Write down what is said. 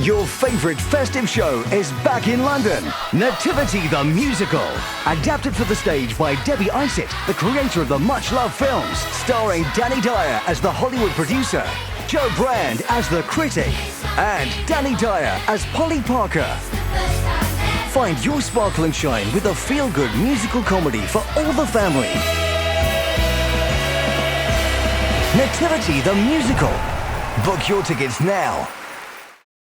Your favourite festive show is back in London. Nativity the Musical. Adapted for the stage by Debbie Isett, the creator of the much-loved films, starring Danny Dyer as the Hollywood producer, Joe Brand as the critic, and Danny Dyer as Polly Parker. Find your sparkle and shine with a feel-good musical comedy for all the family. Nativity the Musical. Book your tickets now.